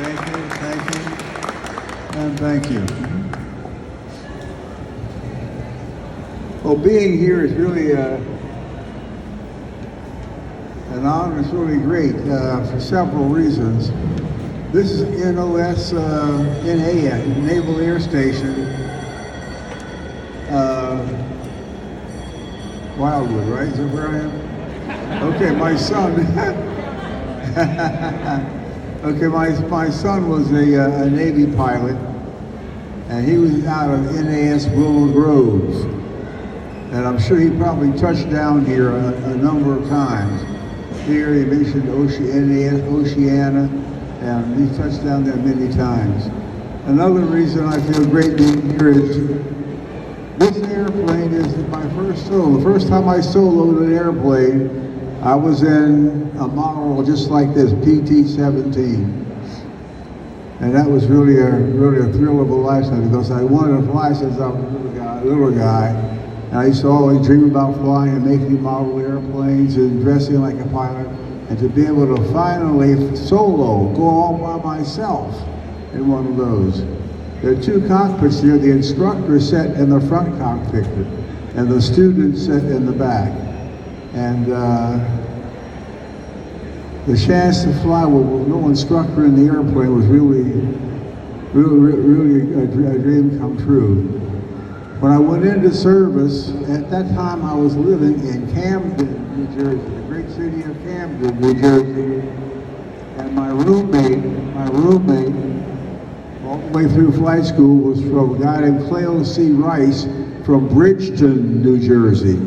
Thank you, and thank you. Well, being here is really an honor. It's really great for several reasons. This is NOS NAS, Naval Air Station, Wildwood, right? Is that where I am? Okay, my son. Okay, my son was a Navy pilot, and he was out of NAS Willow Groves. And I'm sure he probably touched down here a number of times. Here he mentioned NAS Oceana, and he touched down there many times. Another reason I feel great being here is this airplane is my first solo. The first time I soloed an airplane, I was in a model just like this, PT-17. And that was really a thrill of a lifetime, because I wanted to fly since I was a little guy. And I used to always dream about flying and making model airplanes and dressing like a pilot. And to be able to finally solo, go all by myself in one of those. There are two cockpits here. The instructor sat in the front cockpit, and the student sat in the back. And the chance to fly with no instructor in the airplane was really a dream come true. When I went into service, at that time I was living in Camden, New Jersey, the great city of Camden, New Jersey. And my roommate, all the way through flight school, was from a guy named Cleo C. Rice from Bridgeton, New Jersey.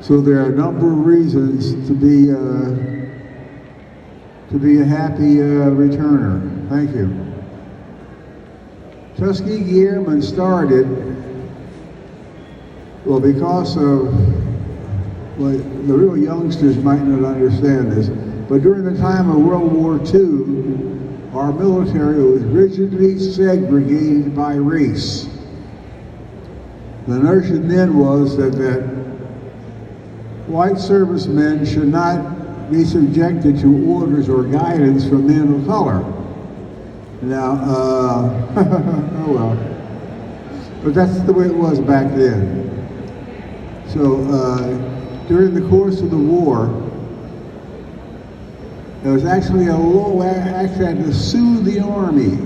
So there are a number of reasons to be a happy returner. Thank you. Tuskegee Airmen started, well, because of, well, the real youngsters might not understand this, but during the time of World War II, our military was rigidly segregated by race. The notion then was that white servicemen should not be subjected to orders or guidance from men of color. Now, oh well, but that's the way it was back then. So during the course of the war, there was actually a law we actually had to sue the Army.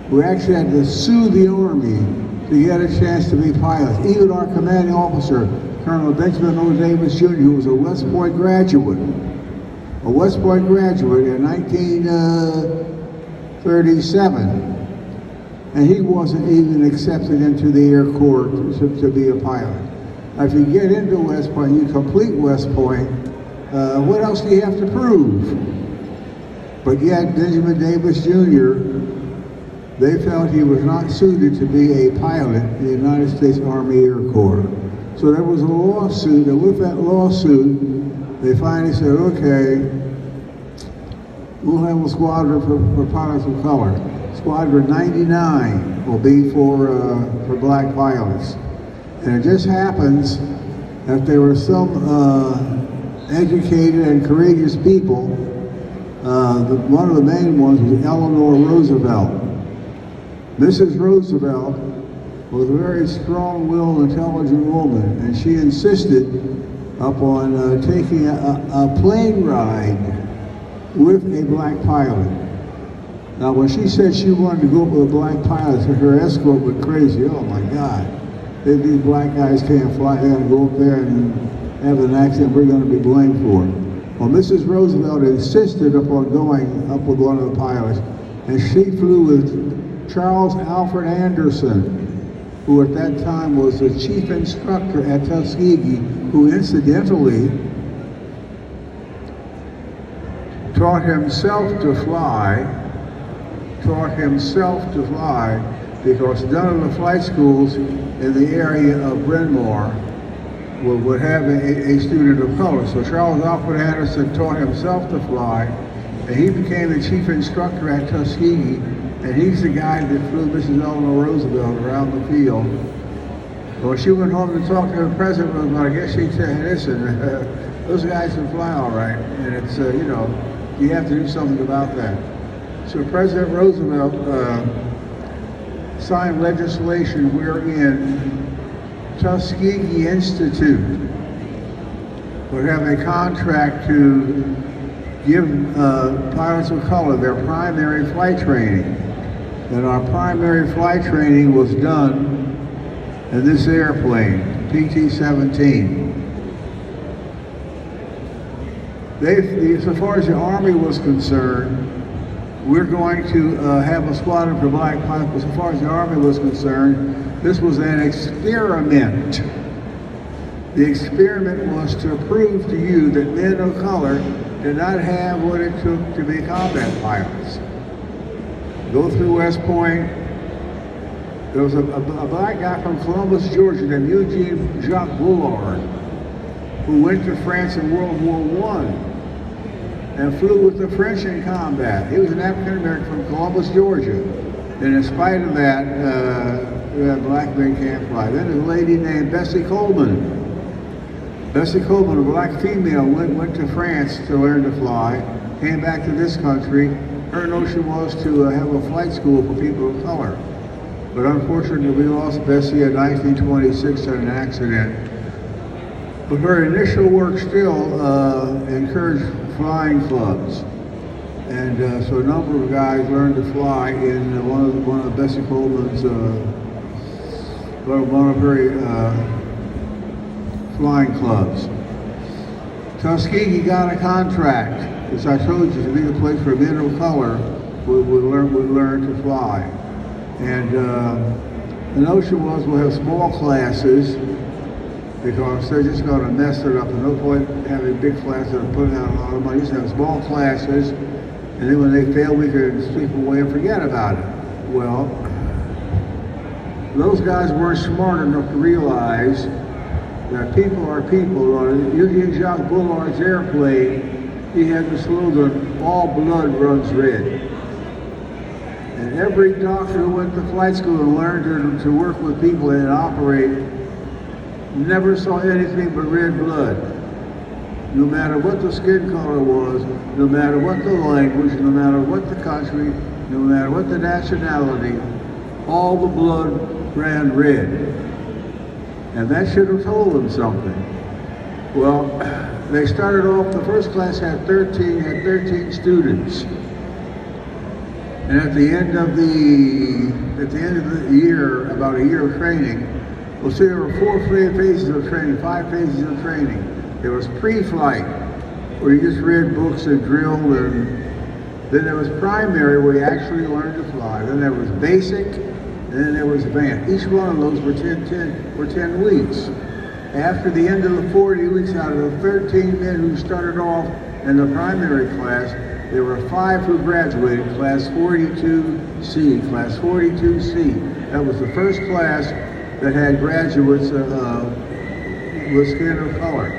We actually had to sue the Army to get a chance to be pilots. Even our commanding officer, Colonel Benjamin O. Davis Jr., who was a West Point graduate in 1937, and he wasn't even accepted into the Air Corps to be a pilot. Now, if you get into West Point, you complete West Point, what else do you have to prove? But yet, Benjamin Davis Jr., they felt he was not suited to be a pilot in the United States Army Air Corps. So there was a lawsuit, and with that lawsuit, they finally said, okay, we'll have a squadron for pilots of color. Squadron 99 will be for black pilots. And it just happens that there were some educated and courageous people. One of the main ones was Eleanor Roosevelt. Mrs. Roosevelt was a very strong-willed, intelligent woman, and she insisted upon taking a plane ride with a black pilot. Now, when she said she wanted to go with a black pilot, her escort went crazy. Oh my God, these black guys can't fly. They're going to go up there and have an accident we're going to be blamed for. Well, Mrs. Roosevelt insisted upon going up with one of the pilots, and she flew with Charles Alfred Anderson, who at that time was the chief instructor at Tuskegee, who incidentally taught himself to fly, because none of the flight schools in the area of Bryn Mawr would have a student of color. So Charles Alfred Anderson taught himself to fly, and he became the chief instructor at Tuskegee, and he's the guy that flew Mrs. Eleanor Roosevelt around the field. Well, she went home to talk to the president, but I guess she said, listen, those guys can fly all right, and it's, you have to do something about that. So President Roosevelt signed legislation wherein Tuskegee Institute would have a contract to give pilots of color their primary flight training. And our primary flight training was done in this airplane, PT-17. So far as the Army was concerned, we're going to have a squadron for black pilots, but so far as the Army was concerned, this was an experiment. The experiment was to prove to you that men of color did not have what it took to be combat pilots. Go through West Point. There was a black guy from Columbus, Georgia, named Eugene J, who went to France in World War I and flew with the French in combat. He was an African American from Columbus, Georgia. And in spite of that, black men can't fly. Then there's a lady named Bessie Coleman. Bessie Coleman, a black female, went to France to learn to fly, came back to this country. Her notion was to have a flight school for people of color. But unfortunately, we lost Bessie in 1926 in an accident. But her initial work still encouraged flying clubs. And so a number of guys learned to fly in one of Bessie Coleman's, one of her flying clubs. Tuskegee got a contract, as I told you, to be the place where men of color would learn to fly. And the notion was we'll have small classes because they're just going to mess it up. And no point having big classes and putting out a lot of money. Just have small classes, and then when they fail, we could slip away and forget about it. Well, those guys weren't smart enough to realize that people are people. On Eugene J. Bullard's airplane, he had the slogan, "All blood runs red." And every doctor who went to flight school and learned to work with people and operate never saw anything but red blood. No matter what the skin color was, no matter what the language, no matter what the country, no matter what the nationality, all the blood ran red. And that should have told them something. Well, they started off, the first class had 13 students. And at the end of the year, about a year of training, we'll see there were 4 phases of training, 5 phases of training. There was pre-flight, where you just read books and drilled, and then there was primary, where you actually learned to fly. Then there was basic, and then there was advanced. Each one of those were 10 weeks. After the end of the 40 weeks, out of the 13 men who started off in the primary class, there were 5 who graduated, class 42C. Class 42C. That was the first class that had graduates with skin of color.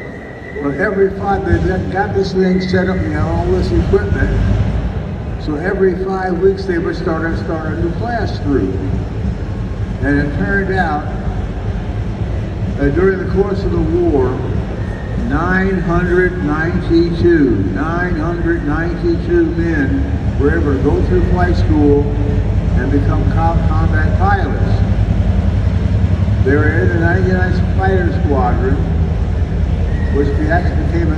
Well, every 5, they got this thing set up, and had all this equipment. So every 5 weeks, they would start a new class through. And it turned out that during the course of the war, 992 men were able to go through flight school and become combat pilots. They were in the 99th Fighter Squadron, which actually became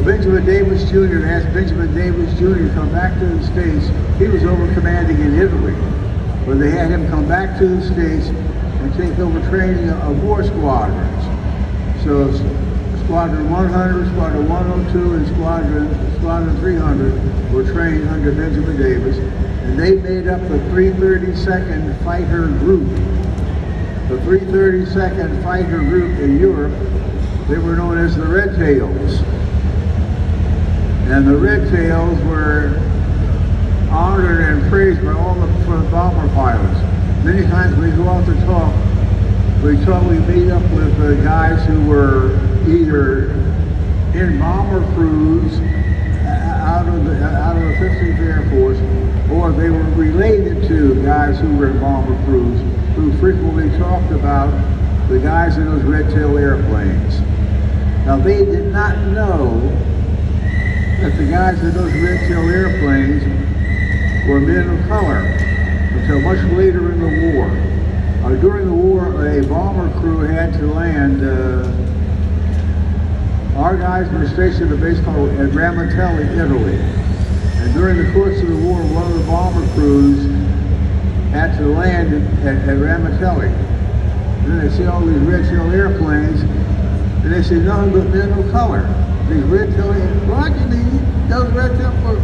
Benjamin Davis Jr. asked Benjamin Davis Jr. to come back to the States. He was over commanding in Italy, but they had him come back to the States and take over training of war squadrons. So Squadron 100, Squadron 102, and Squadron 300 were trained under Benjamin Davis, and they made up the 332nd Fighter Group. The 332nd Fighter Group in Europe, they were known as the Red Tails. And the Red Tails were honored and praised by all the bomber pilots. Many times we go out to talk, we meet up with guys who were either in bomber crews out of the 15th Air Force, or they were related to guys who were in bomber crews, who frequently talked about the guys in those red tail airplanes. Now they did not know that the guys in those red tail airplanes were men of color until much later in the war. During the war, a bomber crew had to land. Our guys were stationed at a base called at Ramitelli, Italy. And during the course of the war, one of the bomber crews had to land at Ramitelli. And then they see all these red-tailed airplanes, and they see nothing but men of color. These red-tailed, what do you mean? Those red-tailed for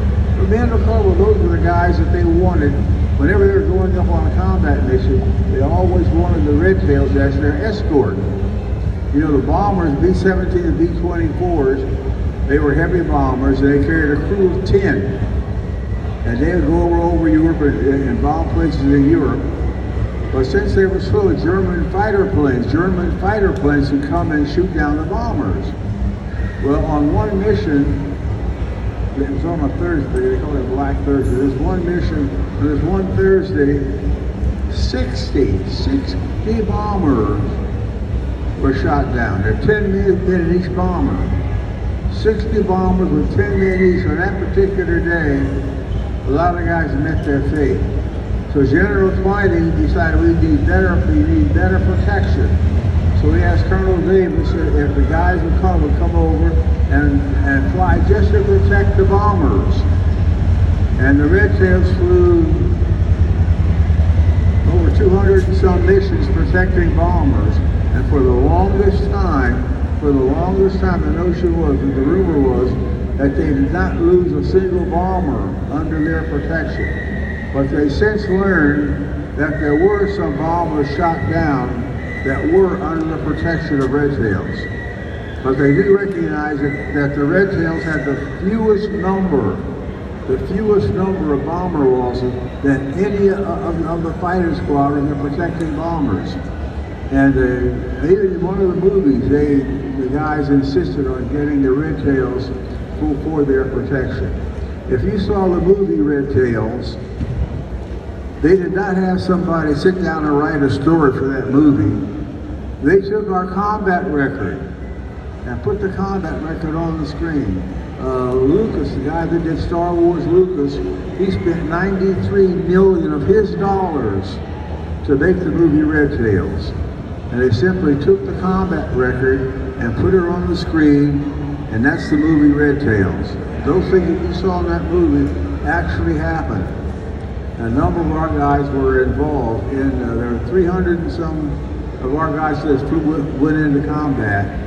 men of color, well, those were the guys that they wanted. Whenever they were going up on a combat mission, they always wanted the red tails as their escort. You know, the bombers, B-17 and B-24s, they were heavy bombers, and they carried a crew of 10. And they would go over Europe and bomb places in Europe. But since they were full of German fighter planes would come and shoot down the bombers. Well, on one mission, it was on a Thursday, they call it Black Thursday. There's one mission, there's one Thursday, 60 bombers were shot down. There are 10 men in each bomber. 60 bombers with 10 men each. On that particular day, a lot of guys met their fate. So General Twining decided we need better protection. So he asked Colonel Davis if the guys would come over and fly just to protect the bombers. And the Red Tails flew over 200 and some missions protecting bombers. And for the longest time, the notion was, the rumor was, that they did not lose a single bomber under their protection. But they since learned that there were some bombers shot down that were under the protection of Red Tails. But they did recognize that the Red Tails had the fewest number of bomber losses than any of the fighter squadron that protecting bombers. And even in one of the movies, the guys insisted on getting the Red Tails for their protection. If you saw the movie Red Tails, they did not have somebody sit down and write a story for that movie. They took our combat record and put the combat record on the screen. Lucas, the guy that did Star Wars, Lucas, he spent $93 million of his dollars to make the movie Red Tails. And they simply took the combat record and put it on the screen, and that's the movie Red Tails. Those things that you saw in that movie actually happened. A number of our guys were involved in, there were 300 and some of our guys that went into combat.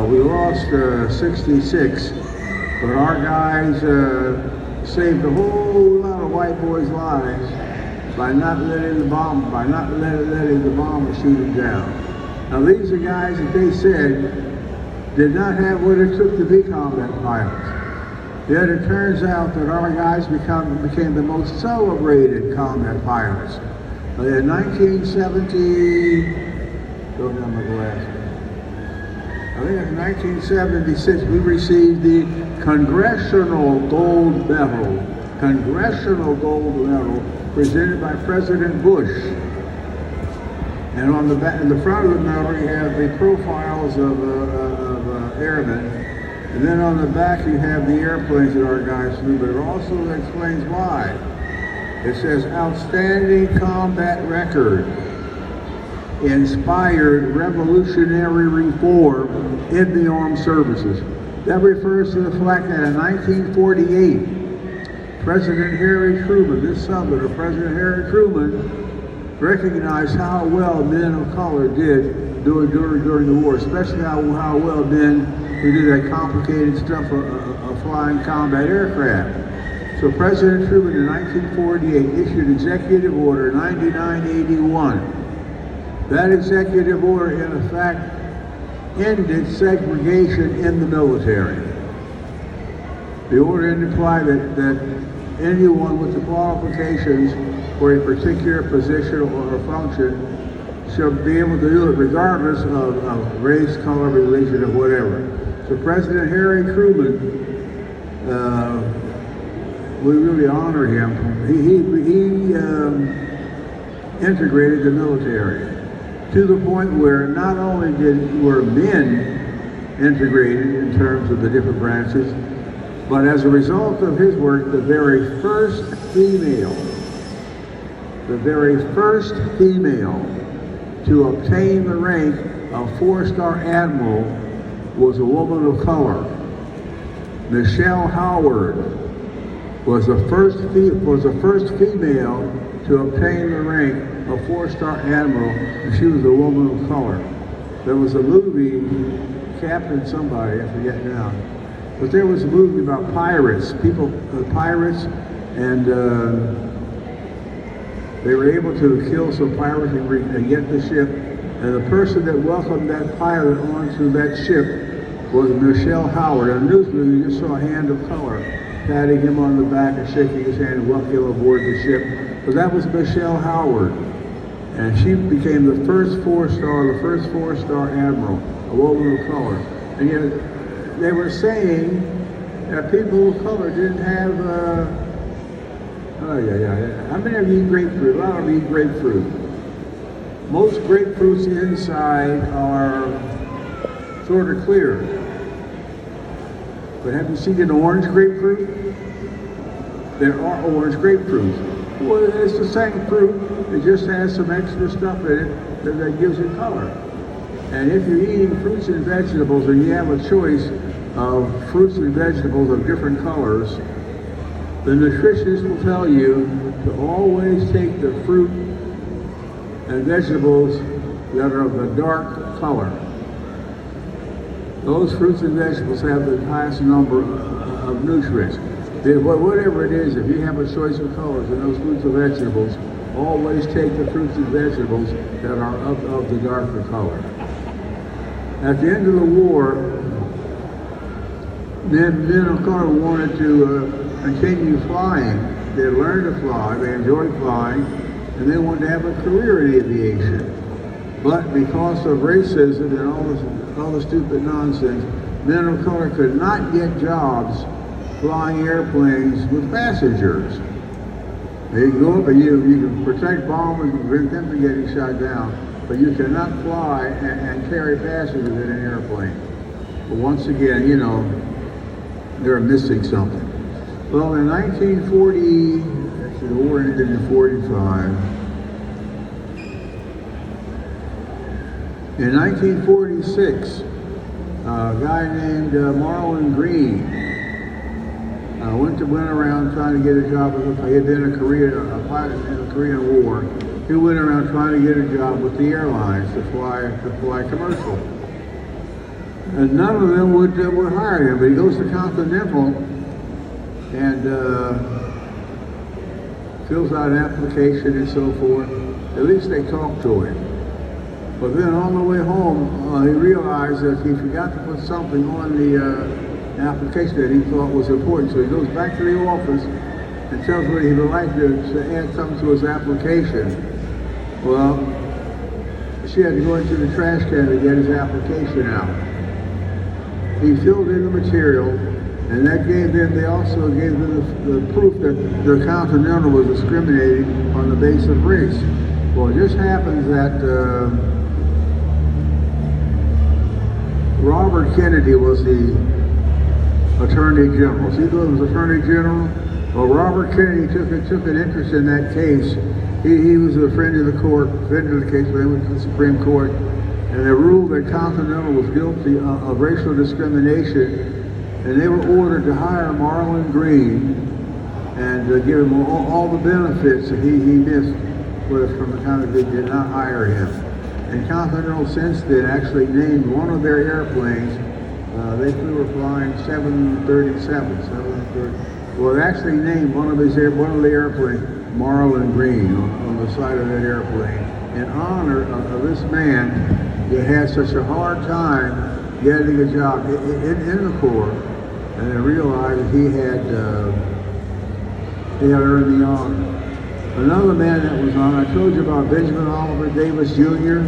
We lost 66, but our guys saved a whole lot of white boys' lives by not letting the bomber shoot them down. Now these are guys that they said did not have what it took to be combat pilots. Yet it turns out that our guys became the most celebrated combat pilots. In 1970, go down my glasses. I think in 1976 we received the Congressional Gold Medal. Congressional Gold Medal presented by President Bush. And on the back, in the front of the medal, you have the profiles of airmen. And then on the back, you have the airplanes that our guys flew, but it also explains why. It says, outstanding combat record, inspired revolutionary reform in the armed services. That refers to the fact that in 1948, President Harry Truman, this summit of President Harry Truman, recognized how well men of color did during the war, especially how well men who did that complicated stuff of flying combat aircraft. So President Truman in 1948 issued Executive Order 9981. That executive order, in effect, ended segregation in the military. The order implied that anyone with the qualifications for a particular position or function should be able to do it regardless of race, color, religion, or whatever. So President Harry Truman, we really honor him. He integrated the military to the point where not only were men integrated in terms of the different branches, But as a result of his work, the very first female to obtain the rank of 4-star admiral was a woman of color. Michelle Howard was the first female to obtain the rank of 4-star admiral, and she was a woman of color. There was a movie, Captain somebody, I forget now, but there was a movie about pirates, pirates, and they were able to kill some pirates and get the ship, and the person that welcomed that pilot onto that ship was Michelle Howard. On the news movie, you just saw a hand of color patting him on the back and shaking his hand and welcoming him aboard the ship. But that was Michelle Howard. And she became the first 4-star admiral, a woman of color. And yet, they were saying that people of color didn't have, how many of you eat grapefruit? A lot of you eat grapefruit. Most grapefruits inside are sort of clear. But have you seen an orange grapefruit? There are orange grapefruits. Well, it's the same fruit. It just has some extra stuff in it that gives it color. And if you're eating fruits and vegetables and you have a choice of fruits and vegetables of different colors, the nutritionist will tell you to always take the fruit and vegetables that are of the dark color. Those fruits and vegetables have the highest number of nutrients. Whatever it is, if you have a choice of colors in those fruits and vegetables, always take the fruits and vegetables that are of the darker color. At the end of the war, men of color wanted to continue flying. They learned to fly, they enjoyed flying, and they wanted to have a career in aviation. But because of racism and all the stupid nonsense, men of color could not get jobs flying airplanes with passengers. You can go up and you can protect bombers and prevent them from getting shot down, but you cannot fly and carry passengers in an airplane. But once again, they're missing something. Well, in 1940, actually the war ended in 45. In 1946, a guy named Marlon Green went around trying to get a job. He had been a pilot in the Korean War. He went around trying to get a job with the airlines to fly commercial. And none of them would hire him. But he goes to Continental and fills out an application and so forth. At least they talk to him. But then on the way home, he realized that he forgot to put something on the application that he thought was important. So he goes back to the office and tells me he would like to add something to his application. Well, she had to go into the trash can to get his application out. He filled in the material, and that they also gave them the proof that the Continental was discriminating on the basis of race. Well, it just happens that Robert Kennedy was the Attorney General. See who was Attorney General? Well, Robert Kennedy took an interest in that case. He was a friend of the case, they went to the Supreme Court, and they ruled that Continental was guilty of racial discrimination, and they were ordered to hire Marlon Green and give him all the benefits that he missed from the time that they did not hire him. And Continental since then actually named one of their airplanes. They were flying 737. Well, they actually named one of the airplanes Marlon Green on the side of that airplane in honor of this man that had such a hard time getting a job in the Corps, and they realized that he had earned the honor. Another man that was on, I told you about Benjamin Oliver Davis Jr.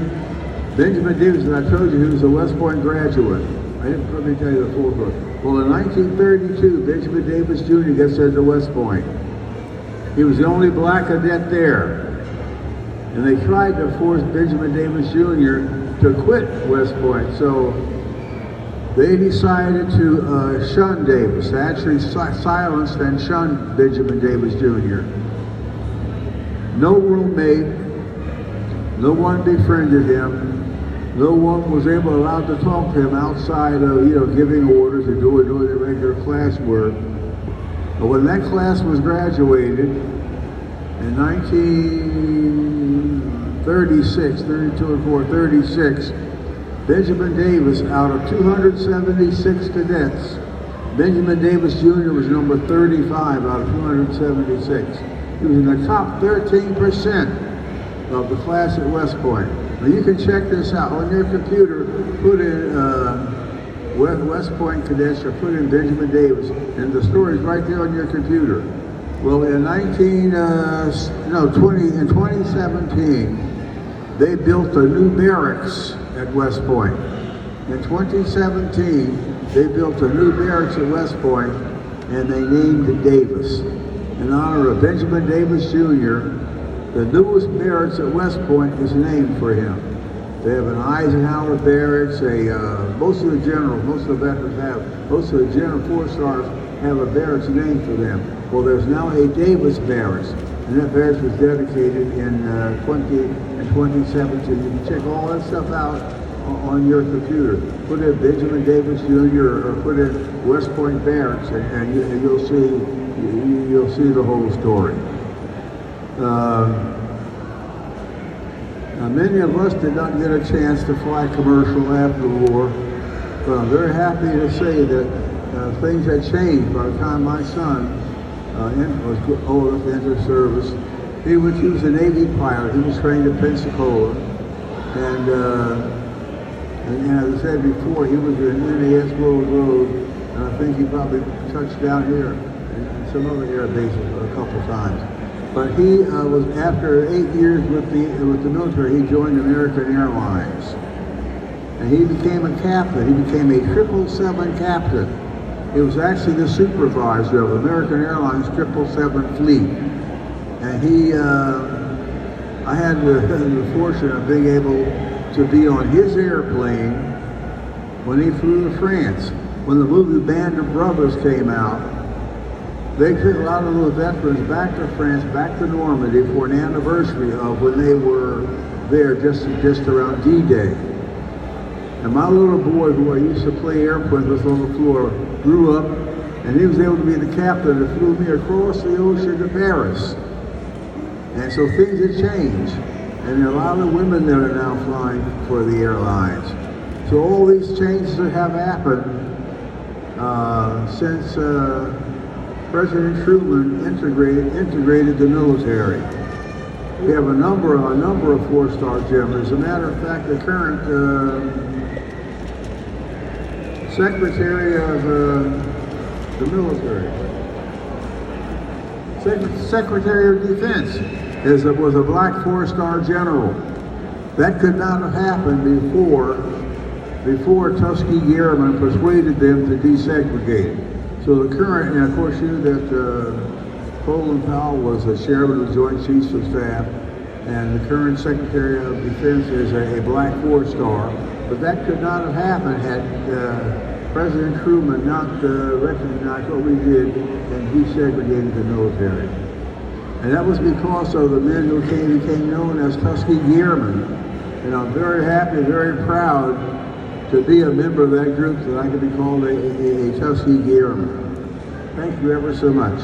Benjamin Davis, and I told you he was a West Point graduate. I didn't probably tell you the full book. Well, in 1932, Benjamin Davis Jr. gets into West Point. He was the only black cadet there. And they tried to force Benjamin Davis Jr. to quit West Point. So they decided to shun Davis, actually silenced and shunned Benjamin Davis Jr. No roommate, no one befriended him, no one was allowed to talk to him outside of, giving orders or doing their regular class work. But when that class was graduated in 1936, 32 and 4, 36, Benjamin Davis, out of 276 cadets, Benjamin Davis Jr. was number 35 out of 276. He was in the top 13% of the class at West Point. Now you can check this out on your computer. Put in West Point cadets or put in Benjamin Davis, and the story's right there on your computer. Well, in 2017, they built a new barracks at West Point. In 2017, they built a new barracks at West Point, and they named it Davis. In honor of Benjamin Davis Jr., the newest barracks at West Point is named for him. They have an Eisenhower barracks, most of the generals, most of the veterans most of the general 4-stars have a barracks named for them. Well, there's now a Davis barracks, and that barracks was dedicated in 2017. You can check all that stuff out on your computer. Put in Benjamin Davis Jr. or put in West Point Barracks, and you'll see the whole story. Now, many of us did not get a chance to fly commercial after the war, but I'm very happy to say that things had changed by the time my son was old enough to enter service. He was a Navy pilot. He was trained at Pensacola, and as I said before, he was in NAS Wildwood, and I think he probably touched down here and some other air bases a couple times. But he was, after 8 years with the military, he joined American Airlines. And he became a captain. He became a 777 captain. He was actually the supervisor of American Airlines 777 fleet. And I had the fortune of being able to be on his airplane when he flew to France. When the movie Band of Brothers came out, they took a lot of those veterans back to France, back to Normandy for an anniversary of when they were there just around D-Day. And my little boy, who I used to play airplanes with on the floor, grew up, and he was able to be the captain that flew me across the ocean to Paris. And so things have changed. And there are a lot of women that are now flying for the airlines. So all these changes that have happened since President Truman integrated the military. We have a number of 4-star generals. As a matter of fact, the current Secretary of the military, Secretary of Defense, was a black 4-star general. That could not have happened before Tuskegee Airmen persuaded them to desegregate. So the current, and of course you knew that Colin Powell was the chairman of the Joint Chiefs of Staff, and the current Secretary of Defense is a black 4-star. But that could not have happened had President Truman not recognized what we did and desegregated the military. And that was because of the men who became known as Tuskegee Airmen. And I'm very happy, very proud to be a member of that group, that I can be called a Tuskegee Airman. Thank you ever so much.